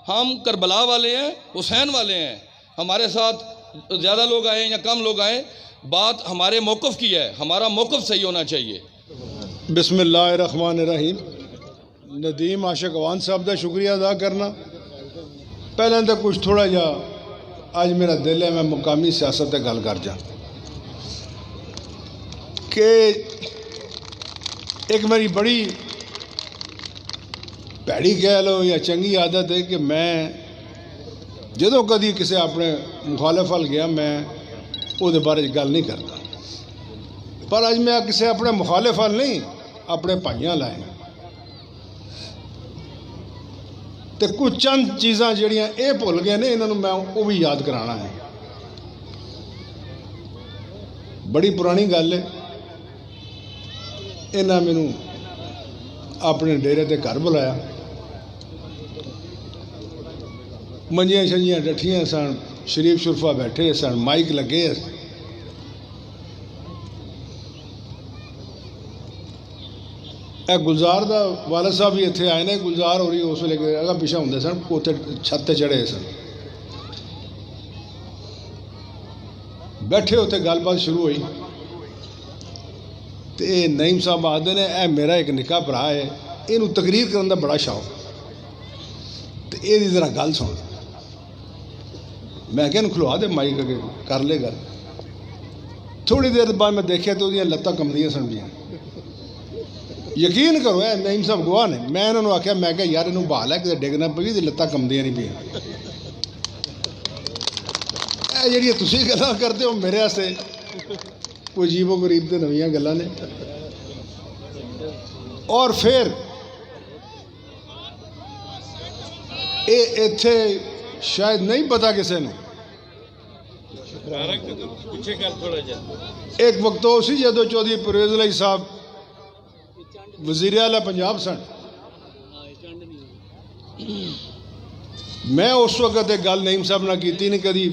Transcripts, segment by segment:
ہم کربلا والے ہیں، حسین والے ہیں، ہمارے ساتھ زیادہ لوگ آئیں یا کم لوگ آئیں، بات ہمارے موقف کی ہے، ہمارا موقف صحیح ہونا چاہیے۔ بسم اللہ الرحمن الرحیم۔ ندیم عاشق اوان صاحب کا شکریہ ادا کرنا۔ پہلے تو کچھ تھوڑا جا آج میرا دل ہے میں مقامی سیاست سے گل کر جا کہ ایک میری بڑی پیڑی کہہ لو یا چنگی عادت ہے کہ میں جدوں کدی کسی اپنے مخالف ول گیا میں وہ بارے گل نہیں کرتا، پر اج میں کسی اپنے مخالف ول نہیں اپنے بھائیاں لائے تو کچھ چند چیزاں جڑیاں یہ بھول گئے نے انہوں میں وہ بھی یاد کرانا ہے۔ بڑی پرانی گل ہے، انہاں مینوں اپنے ڈیرے تے گھر بلایا، منجیاں شنجیاں ڈٹھیاں سن، شریف شرفا بیٹھے سن، مائک لگے۔ اے گلزار دا والد صاحب بھی اتنے آئے نے، گلزار ہو رہی اس ویلے اگا پیچھے ہوندے سن، اتنے چھت تے چڑھے سن، بیٹھے اتنے گل بات شروع ہوئی تو نعیم صاحب آدھے نے اے میرا ایک نکا بھرا ہے، یہ تقریر کرنے کا بڑا شوق، تو یہ ذرا گل سن۔ میں کہ کھلوا دے مائک اگے کر لے گل۔ تھوڑی دیر بعد میں دیکھا تو وہ لتاں کمدیاں سن گیا۔ یقین کرو نعیم صاحب گواہ نے، میں انہوں نے آخیا میں کہ یار انہوں بحال ہے کہ ڈگنا پی تو لتاں کمدیاں نہیں پیا۔ جی تھی گلاں کرتے ہو میرے واسطے کوئی عجیب و غریب تے نویاں گلاں نے۔ اور پھر یہ اتنے شاید نہیں پتا کسی نے، ایک وقت تو اسی جدو چودھری پرویز الہی صاحب وزیر اعلیٰ پنجاب سن، میں اس وقت ایک گل نعیم صاحب نہ کیتی نہیں کدی،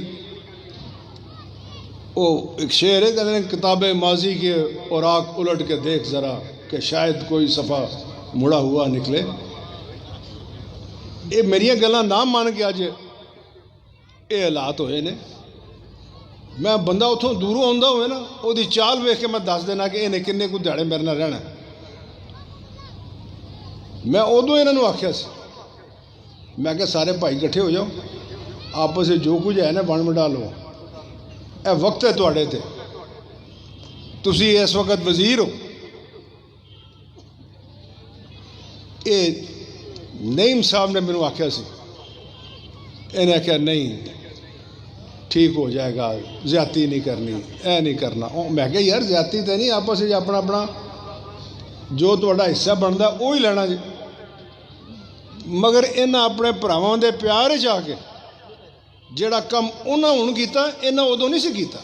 وہ ایک شعر ہے کہتے ہیں کتاب ماضی کے اوراق الٹ کے دیکھ ذرا کہ شاید کوئی صفحہ مڑا ہوا نکلے۔ یہ میری گلاں نہ مان کے اج یہ حالات ہوئے نے۔ میں بندہ اتوں دوروں آتا ہوئے نا وہ چال ویخ کے میں دس دینا کہ انہیں کنے کو دیہڑے میرے نال رہنا۔ میں ادو یہاں آخیا سی، میں کہ سارے بھائی کٹھے ہو جاؤ، آپس جو کچھ ہے نا بن منڈا لو، اے وقت ہے تواڈے تے، تسی اس وقت وزیر ہو۔ یہ نعیم صاحب نے مینوں آخیا سی، انہیں آخیا نہیں ٹھیک ہو جائے گا، زیادتی نہیں کرنی، اے نہیں کرنا۔ میں کہ یار زیادتی تو نہیں، آپس اپنا اپنا جو تہاڈا حصہ بنتا وہی لینا جی، مگر انہاں اپنے بھراواں دے پیار وچ آ کے جڑا کم انہاں ہن کیتا انہاں ادوں نہیں سی کیتا،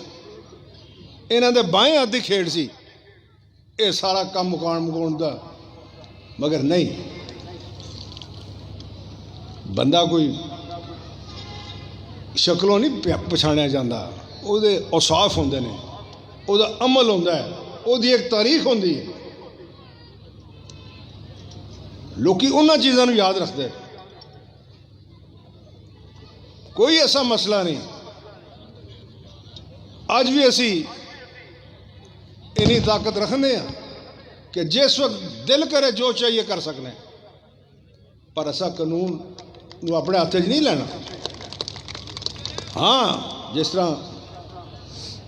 انہاں دے بائیں ہاتھ دی کھیڑ سی یہ سارا کم مکان دا، مگر نہیں، بندہ کوئی شکلوں نہیں پچھاڑیا جاتا، وہ اوصاف ہوندے نے، وہ عمل ہوندا ہے، وہ ایک تاریخ ہوندی ہے۔ لوکی انہاں چیزاں نوں یاد رکھتے، کوئی ایسا مسئلہ نہیں۔ اج بھی اسی انہی طاقت رکھنے ہیں کہ جس وقت دل کرے جو چاہیے کر سکنے، پر ایسا قانون نو اپنے ہاتھ وچ نہیں لینا۔ ہاں جس طرح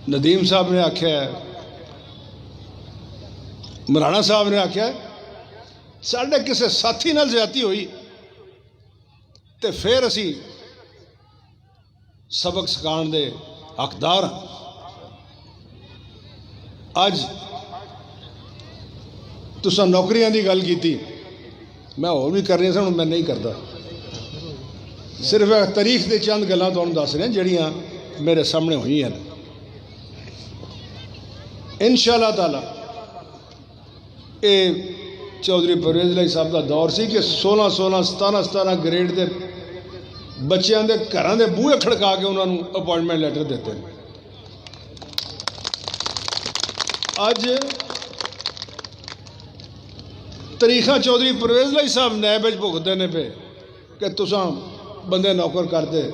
ندیم صاحب نے آخیا ہے، مولانا صاحب نے آخیا ہے، ساڈے کسی ساتھی نال زیادتی ہوئی تو پھر اسی سبق سکھان دے حقدار ہاں۔ اج تساں نوکریاں دی گل کیتی، میں اور بھی کرنی سن، میں نہیں کرتا، صرف تاریخ دے چند گلاں تانوں دس رہا جڑیاں میرے سامنے ہوئی ہیں۔ انشاءاللہ تعالی یہ چودھری پرویز الہی صاحب کا دور سی کہ 16 17 گریڈ دے بچیاں دے گھراں دے بوہے کھڑکا کے انہوں نے اپوائنٹمنٹ لیٹر دیتے ہیں۔ اج تاریخاں چودھری پرویز الہی صاحب نیب وچ بھگتے نے پہ کہ تساں ਬੰਦੇ ਨੌਕਰ ਕਰਦੇ।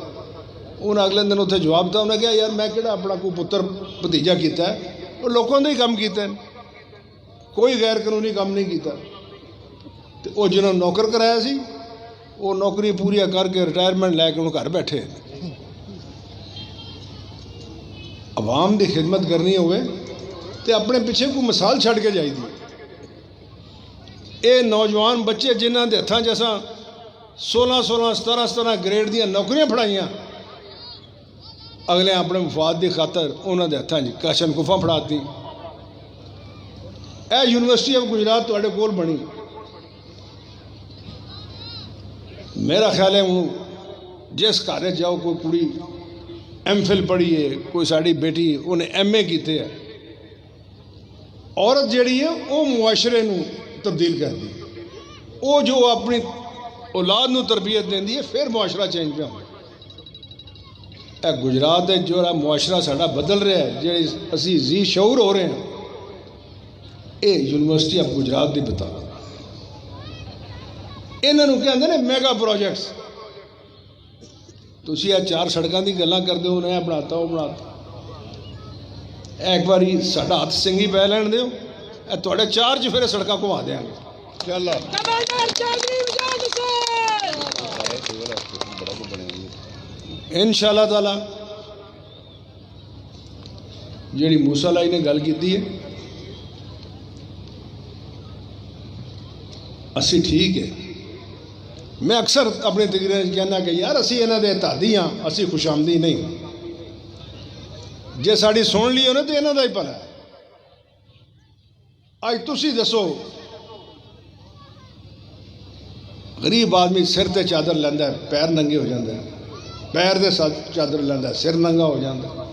ਉਹਨਾਂ ਅਗਲੇ ਦਿਨ ਉੱਥੇ ਜਵਾਬ ਦਿੱਤਾ, ਉਹਨੇ ਕਿਹਾ ਯਾਰ ਮੈਂ ਕਿਹੜਾ ਆਪਣਾ ਕੋਈ ਪੁੱਤਰ ਭਤੀਜਾ ਕੀਤਾ, ਉਹ ਲੋਕਾਂ ਦੇ ਹੀ ਕੰਮ ਕੀਤੇ ਨੇ, ਕੋਈ ਗੈਰ ਕਾਨੂੰਨੀ ਕੰਮ ਨਹੀਂ ਕੀਤਾ। ਤੇ ਉਹ ਜਿਹਨਾਂ ਨੂੰ ਨੌਕਰ ਕਰਾਇਆ ਸੀ ਉਹ ਨੌਕਰੀ ਪੂਰੀਆਂ ਕਰਕੇ ਰਿਟਾਇਰਮੈਂਟ ਲੈ ਕੇ ਹੁਣ ਘਰ ਬੈਠੇ। ਆਵਾਮ ਦੀ ਖਿਦਮਤ ਕਰਨੀ ਹੋਵੇ ਤੇ ਆਪਣੇ ਪਿੱਛੇ ਕੋਈ ਮਿਸਾਲ ਛੱਡ ਕੇ ਜਾਈਦੀ। ਇਹ ਨੌਜਵਾਨ ਬੱਚੇ ਜਿਨ੍ਹਾਂ ਦੇ ਹੱਥਾਂ 'ਚ ਅਸਾਂ 16-16 17-17 ਗ੍ਰੇਡ ਦੀਆਂ ਨੌਕਰੀਆਂ ਫੜਾਈਆਂ, ਅਗਲੇ ਆਪਣੇ ਮਫਾਦ ਦੀ ਖਾਤਰ ਉਹਨਾਂ ਦੇ ਹੱਥਾਂ 'ਚ ਕਾਸ਼ਨ ਕੁਫਾ ਫੜਾਤੀ। ਇਹ ਯੂਨੀਵਰਸਿਟੀ ਆਫ ਗੁਜਰਾਤ ਤੁਹਾਡੇ ਕੋਲ ਬਣੀ। ਮੇਰਾ ਖਿਆਲ ਹੈ ਹੁਣ ਜਿਸ ਘਰ ਜਾਓ ਕੋਈ ਕੁੜੀ MPhil ਪੜ੍ਹੀ ਹੈ, ਕੋਈ ਸਾਡੀ ਬੇਟੀ ਉਹਨੇ MA ਕੀਤੇ ਹੈ, ਔਰਤ ਜਿਹੜੀ ਹੈ ਉਹ ਮੁਆਸ਼ਰੇ ਨੂੰ ਤਬਦੀਲ ਕਰਦੀ ਹੈ। ਉਹ ਜੋ ਆਪਣੀ ਔਲਾਦ ਨੂੰ ਤਰਬੀਅਤ ਦਿੰਦੀ ਹੈ ਫਿਰ ਮੁਆਸ਼ਰਾ ਚੇਂਜ ਪਿਆ ਹੁੰਦਾ। ਇਹ ਗੁਜਰਾਤ ਦੇ ਜਿਹੜਾ ਮੁਆਸ਼ਰਾ ਸਾਡਾ ਬਦਲ ਰਿਹਾ ਹੈ, ਜਿਹੜੇ ਅਸੀਂ ਜੀ ਸ਼ਊਰ ਹੋ ਰਹੇ ਹਾਂ, ਇਹ ਯੂਨੀਵਰਸਿਟੀ ਆਫ ਗੁਜਰਾਤ ਦੀ ਬਤਾ। ਇਹਨਾਂ ਨੂੰ ਕਹਿੰਦੇ ਨੇ ਮੈਗਾ ਪ੍ਰੋਜੈਕਟਸ। ਤੁਸੀਂ ਇਹ 4 ਸੜਕਾਂ ਦੀ ਗੱਲਾਂ ਕਰਦੇ ਹੋ, ਇਹ ਬਣਾਤਾ ਉਹ ਬਣਾਤਾ। ਇੱਕ ਵਾਰੀ ਸਾਡਾ ਹੱਥ ਸਿੰਘੀ ਪੈ ਲੈਣ ਦਿਓ, ਇਹ ਤੁਹਾਡੇ 4 'ਚ ਫਿਰ ਸੜਕਾਂ ਘੁਮਾ ਦਿਆਂਗੇ। ਚੱਲ ਇਨਸ਼ਾਅੱਲਾ ਤਾਲਾ। ਜਿਹੜੀ ਮੂਸਾ ਲਾਈ ਨੇ ਗੱਲ ਕੀਤੀ ਹੈ, ਅਸੀਂ ਠੀਕ ਹੈ। ਮੈਂ ਅਕਸਰ ਆਪਣੇ ਤਕਰੀਰਾਂ 'ਚ ਕਹਿੰਦਾ ਕਿ ਯਾਰ ਅਸੀਂ ਇਹਨਾਂ ਦੇ ਧਾਦੀ ਹਾਂ, ਅਸੀਂ ਖੁਸ਼ਾਮਦੀ ਨਹੀਂ। ਜੇ ਸਾਡੀ ਸੁਣ ਲਈ ਉਹਨੇ ਤਾਂ ਇਹਨਾਂ ਦਾ ਹੀ ਭਲਾ ਹੈ। ਅੱਜ ਤੁਸੀਂ ਦੱਸੋ, ਗਰੀਬ ਆਦਮੀ ਸਿਰ ਤੇ ਚਾਦਰ ਲੈਂਦਾ, ਪੈਰ ਨੰਗੇ ਹੋ ਜਾਂਦੇ, ਪੈਰ ਦੇ ਚਾਦਰ ਲੈਂਦਾ, ਸਿਰ ਨੰਗਾ ਹੋ ਜਾਂਦਾ।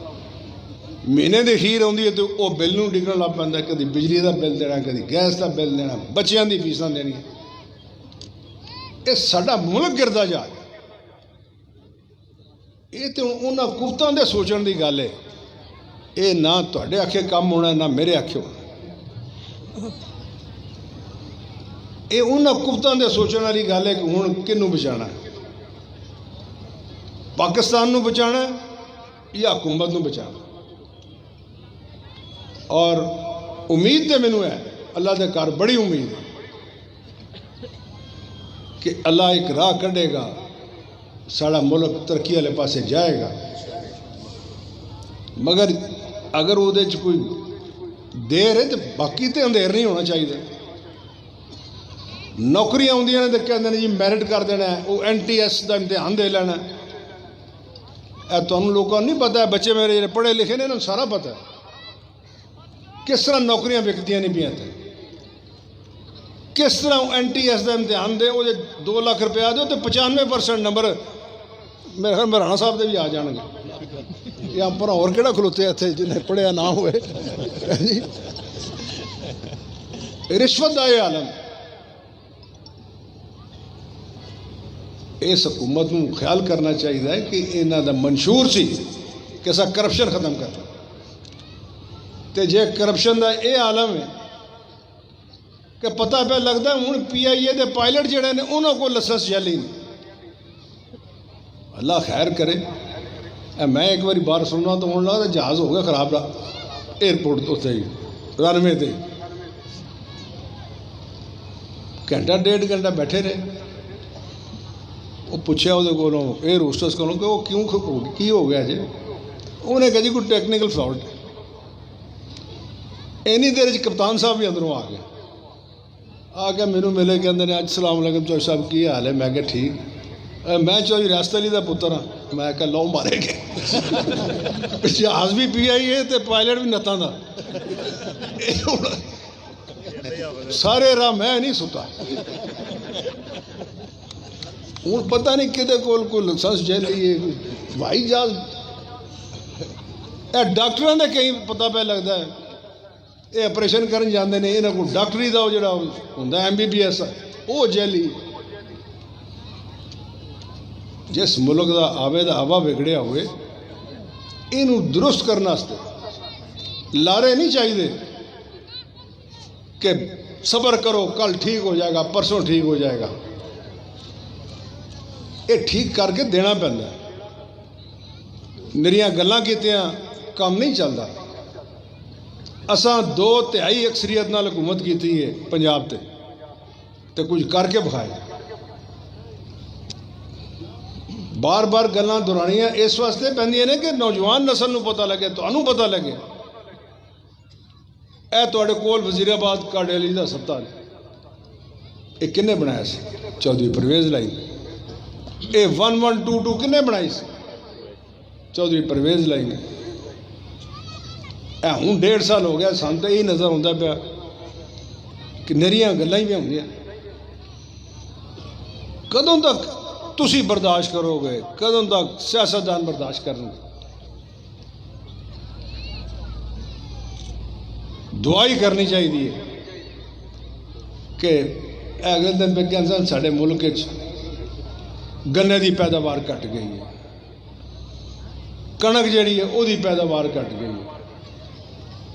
ਮਹੀਨੇ ਦੀ ਅਖੀਰ ਆਉਂਦੀ ਹੈ ਤੇ ਉਹ ਬਿੱਲ ਨੂੰ ਡਿੱਗਣ ਲੱਗ ਪੈਂਦਾ, ਕਦੀ ਬਿਜਲੀ ਦਾ ਬਿੱਲ ਦੇਣਾ, ਕਦੀ ਗੈਸ ਦਾ ਬਿੱਲ ਦੇਣਾ, ਬੱਚਿਆਂ ਦੀ ਫੀਸਾਂ ਦੇਣੀਆਂ। ਇਹ ਸਾਡਾ ਮੁਲਕ ਗਿਰਦਾ ਜਾ ਰਿਹਾ। ਇਹ ਤੇ ਉਹਨਾਂ ਕੁਫਤਾਂ ਦੇ ਸੋਚਣ ਦੀ ਗੱਲ ਹੈ। ਇਹ ਨਾ ਤੁਹਾਡੇ ਆਖੇ ਕੰਮ ਹੋਣਾ, ਨਾ ਮੇਰੇ ਆਖੇ ਹੋਣਾ। ਇਹ ਉਹਨਾਂ ਕੁਫਤਾਂ ਦੇ ਸੋਚਣ ਵਾਲੀ ਗੱਲ ਹੈ ਕਿ ਹੁਣ ਕਿਹਨੂੰ ਬਚਾਉਣਾ, ਪਾਕਿਸਤਾਨ ਨੂੰ ਬਚਾਉਣਾ ਜਾਂ ਹਕੂਮਤ ਨੂੰ ਬਚਾਉਣਾ। ਔਰ ਉਮੀਦ ਤੇ ਮੈਨੂੰ ਹੈ, ਅੱਲਾ ਦੇ ਘਰ ਬੜੀ ਉਮੀਦ ਹੈ کہ اللہ ایک راہ کھڑے گا, ساڑا ملک ترقی والے پاسے جائے گا. مگر اگر وہ کوئی دیر ہے تو باقی تو اندھیر نہیں ہونا چاہیے. نوکریاں آدیاں نے تو کہتے ہیں جی میرٹ کر دینا ہے, وہ NTS کا امتحان دے لینا. تمہیں لوگوں نہیں پتا ہے, بچے میرے جڑے پڑھے لکھے نے انہوں سارا پتا ہے کس طرح نوکریاں وکدیاں نہیں پیا, کس طرح NTS کا امتحان دے, وہ 2 لاکھ روپیہ دے تو 95% نمبر میرے خیال مرانا صاحب دے بھی آ جان گے. یا پر اور کہڑا کھلوتے اتنے جنہیں پڑھیا نہ ہوئے. رشوت کا یہ عالم. اس حکومت کو خیال کرنا چاہیے کہ انہوں کا منشور سی کہ سا کرپشن ختم کرنا. تو جے کرپشن کا یہ عالم ہے کہ پتہ پہ لگتا ہے ہوں PIA دے پائلٹ جڑے نے انہوں کو لائسنس جیلی نہیں. اللہ خیر کرے. میں ایک بار باہر سننا تو ہونے لگا جہاز ہو گیا خراب رہا ایئرپورٹ اتنے ہی رن وے تے, گھنٹہ 1.5 گھنٹہ بیٹھے رہے. وہ پوچھا وہ ایئر ہوسٹس کو کہ وہ کیوں کی ہو گیا جی. انہیں کہا جی کوئی ٹیکنیکل فالٹ ہے. اینی دیر کپتان صاحب بھی اندروں آ گیا میرے ملے کہ اندر السلام علیکم چوہدری صاحب کی حال ہے. میں کہا ٹھیک. میں چوہدری ریاست علی کا پتر ہاں. میں کہا لو مارے گئے. جہاز بھی PIA تو پائلٹ بھی نتاں دا. سارے راہ میں نہیں ستا. ہوں پتہ نہیں کدے کول کوئی لائسنس جیلی ہے بھائی جہاز. ڈاکٹراں دے کہیں پتہ پہ لگتا ہے یہ آپریشن کرن جاندے نے, یہاں کو ڈاکٹری کا جڑا ہوندا MBBS وہ جیلی. جس ملک دا آوے دا ہوا بگڑیا ہوئے اینو درست کرنا واسطے لارے نہیں چاہیے کہ صبر کرو کل ٹھیک ہو جائے گا, پرسوں ٹھیک ہو جائے گا. یہ ٹھیک کر کے دینا پہنتا. نریاں گلاں کیتیاں کام نہیں چلتا. اساں 2/3 اکثریت نال حکومت کی ہے پنجاب تے کچھ کر کے بکھائے. بار بار گلاں دہرانیاں اس واسطے پہندیاں نے کہ نوجوان نسل نو پتہ لگے, تانوں پتہ لگے. اے تواڈے کول وزیر آباد کاڈے علی دا ہسپتال یہ کنے بنایا سی؟ چودھری پرویز لائی. اے 1122 کنے بنائی سی؟ چودھری پرویز لائی نے. اے ہوں 1.5 سال ہو گیا سان تو یہی نظر آتا پیا کہ نریاں گلاں ہی بھی ہوں. کدوں تک تسی برداشت کرو گے؟ کدوں تک سیاستدان برداشت کریں گے؟ دعائی کرنی چاہیے کہ اگلے دن پہ کہنا سارے ملک گنے دی پیداوار گھٹ گئی ہے, کنک جیڑی ہے وہ دی پیداوار گھٹ گئی ہے,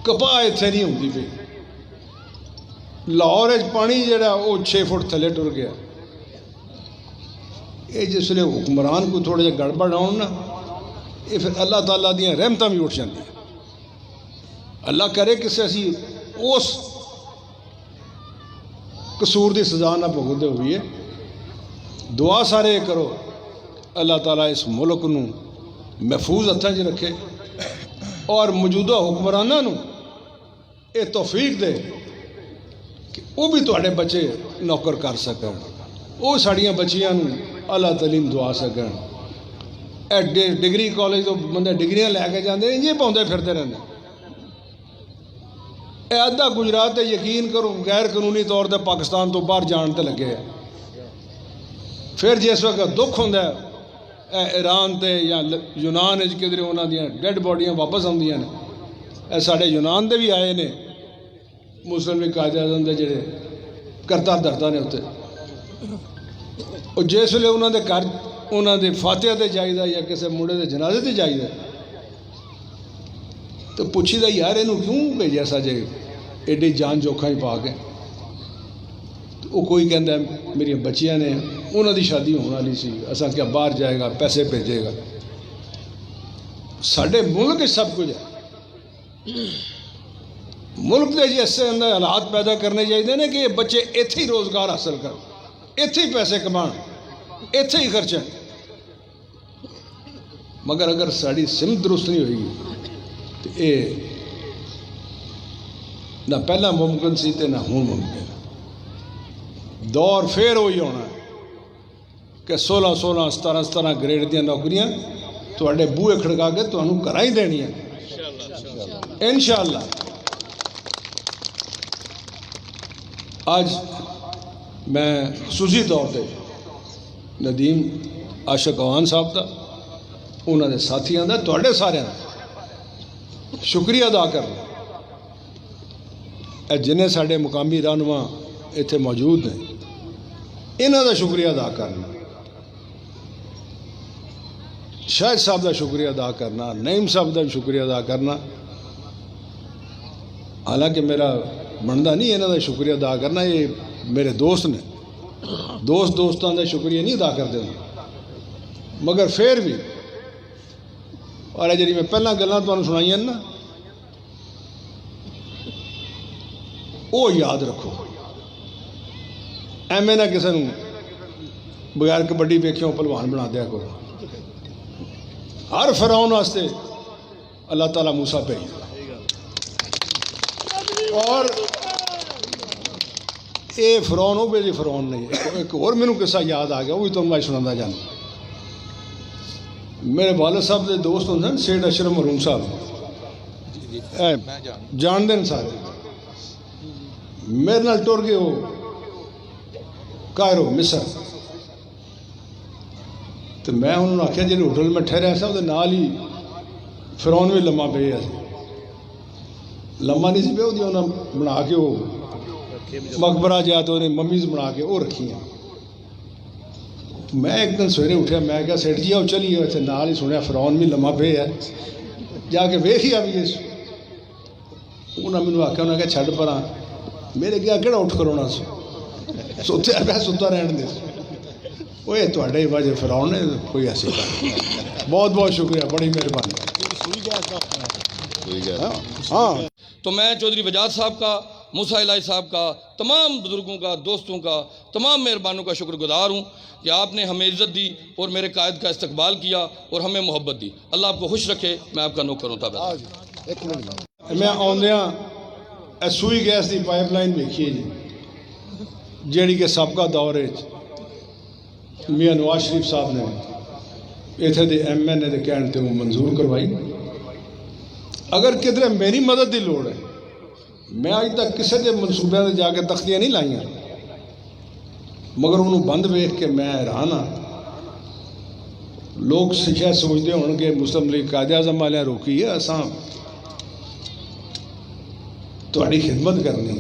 کپاہ اتنے نہیں ہوتی پی. لاہور پانی جڑا وہ 6 فٹ تھلے ٹر گیا. یہ جس لئے حکمران کو تھوڑے جے گڑبڑ آن نا, یہ پھر اللہ تعالیٰ دیاں رحمتاں بھی اٹھ جاندی. اللہ کرے کہ اسی اس قصور دی سزا نہ بھگتے ہوئی ہے. دعا سارے کرو اللہ تعالیٰ اس ملک نو محفوظ ہتھاں چ رکھے اور موجودہ حکمراناں نو یہ توفیق دے کہ وہ بھی تواڈے بچے نوکر کر سکن, وہ ساڑیاں بچیاں نو اللہ تعلیم دعا سکن. اے ڈگری کالج تو بندے ڈگریاں لے کے جاندے یہ پاؤندے پھرتے رہندے. اے ادھا گجرات یقین کرو غیر قانونی طور تے پاکستان تو باہر جان تے لگے ہے. پھر جس وقت دکھ ہوندا ہے ایران تے یا یونان کدھر انہاں دیاں ڈیڈ باڈیاں واپس آندیاں نے. اے ساڈے یونان دے بھی آئے نے مسلم قائد اعظم دے جڑے کرتا دھرتا نے اتنے, اور جس ویلے انہاں دے گھر انہاں دے فاتحہ تے جائیدا یا کسی منڈے دے جنازے تے جائیدا تو پوچھی دا یار اینو کیوں بھیجیا سا جے ایڈی جان جوکھاں ہی پا کے. وہ کوئی کہندا ہے میری بچیاں نے انہاں دی شادی ہونے والی سی, اساں کیا باہر جائے گا پیسے بھیجے گا. ساڈے ملک سب کچھ ہے. ملک دے جی ایسے اندر حالات پیدا کرنے چاہیے نے کہ یہ بچے ایتھے ہی روزگار حاصل کر, ایتھے ہی پیسے کمان, ایتھے ہی خرچیں. مگر اگر ساری سمت درست نہیں ہوئی تو یہ نہ پہلا ممکن سی تے نہ ہوں ممکن. دور پھر وہی ہونا کہ 16 17 گریڈ دیا نوکریاں تواڈے بوئے کھڑکا کے تانوں گھراں ہی دینیاں انشاءاللہ. آج میں خصوصی طور پہ ندیم عاشق اوان صاحب دا انہوں نے ساتھیاں دا تواڈے سارے شکریہ ادا کرنا. جنہیں ساڈے مقامی رہنما اتنے موجود ہیں انہوں دا شکریہ ادا کرنا, شاہد صاحب دا شکریہ ادا کرنا, نعیم صاحب دا شکریہ ادا کرنا. حالانکہ میرا بنتا نہیں انہوں دا شکریہ ادا کرنا, یہ میرے دوست نے, دوستان دا شکریہ نہیں ادا کرتے ہیں. مگر پھر بھی اور جی میں پہلا گلاں تمہیں سنائیاں نا وہ یاد رکھو. ایویں نہ کسی نے بغیر کبڈی ویکھیوں پہلوان بنا دیا کرو. ہر فرعون واسطے اللہ تعالیٰ موسیٰ بھیج. اور یہ فرعون وہ بھی فرعون نہیں. ایک اور مینوں قصہ یاد آ گیا, وہ بھی تمہیں میں سنانا چاہتا. میرے والد صاحب کے دوست ہوتے ہیں سیٹ اشرف مرحوم صاحب, جانتے ہیں سارے. میرے نال ٹر گئے وہ کائرو مصر, تو میں انہوں نے آخیا جی ہوٹل میں ٹھہرا سا وہ نال ہی فرعون بھی لمحہ پہ لمحہ نہیں سی پہ انہیں بنا کے وہ مقبرہ جا تو انہیں ممیز بنا کے وہ رکھی ہیں. میں ایک دن سویرے اٹھیا, میں کہا سیٹ جی آؤ چلیے, اتنے نال ہی سنیا فرعون بھی لمحہ پہ ہے, جا کے ویکھ ہی آئیے. انہیں مینوں آخیا, انہیں کہا چھڈ پراں, میرے کیا کہڑا اٹھ کرونا سوتے پہ ستا رہن دے. وہ یہ تھوڑے وجہ فراؤن نے کوئی ایسی بات نہیں۔ بہت بہت شکریہ، بڑی مہربانی۔ ہاں تو میں چودھری وجاد صاحب کا، موسیٰ الہی صاحب کا، تمام بزرگوں کا، دوستوں کا، تمام مہربانوں کا شکر گزار ہوں کہ آپ نے ہمیں عزت دی اور میرے قائد کا استقبال کیا اور ہمیں محبت دی۔ اللہ آپ کو خوش رکھے، میں آپ کا نوکر ہوں تابع۔ میں آدھا سوئی گیس کی پائپ لائن دیکھیے جی، جیڑی کہ سابقہ دور میاں نواز شریف صاحب نے اتنے دے ایم این اے دے کہنے تے وہ منظور کروائی۔ اگر کدھر میری مدد کی لوڑ ہے، میں اج تک کسی کے منصوبے سے جا کے تختیاں نہیں لائیاں، مگر انہوں بند ویکھ کے میں حیران ہاں۔ لوگ شاید سوچتے ہون کہ مسلم لیگ قائد اعظم والے روکی ہے، اساں تہاڈی خدمت کرنی۔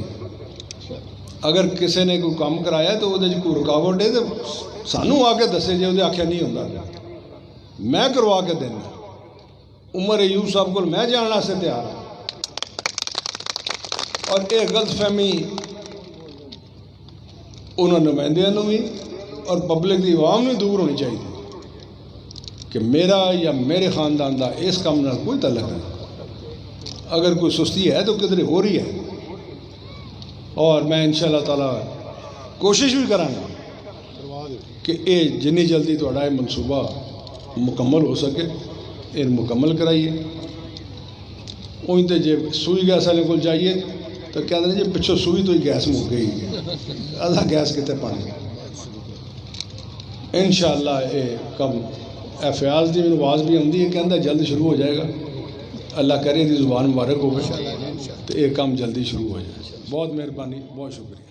اگر کسی نے کوئی کام کرایا تو وہ کوئی رکاوٹ ہے تو سانوں آ کے دسے جی، وہ آخیا نہیں ہوتا، میں کروا کے دینا۔ عمر ایوب صاحب کو میں جاننا سے تیار ہوں، اور یہ غلط فہمی انہوں نمائندوں بھی اور پبلک کی عوام بھی دور ہونی چاہیے کہ میرا یا میرے خاندان کا اس کام نال کوئی تعلق نہیں۔ اگر کوئی سستی ہے تو کدھر ہو رہی ہے، اور میں انشاءاللہ تعالیٰ کوشش بھی کروں گا کہ یہ جنی جلدی تھوڑا یہ منصوبہ مکمل ہو سکے، یہ مکمل کرائیے۔ اُن تو جی سوئی گیس والے کو جائیے تو کہتے ہیں جی پچھوں سوئی تو ہی گیس مک گئی، ادھا گیس کتنے پانی۔ انشاءاللہ یہ کم فیاض دی آواز بھی آتی ہے، کہتا جلد شروع ہو جائے گا۔ اللہ کرے دی زبان مبارک ہوگی تو یہ کام جلدی شروع ہو جائے۔ بہت مہربانی، بہت شکریہ۔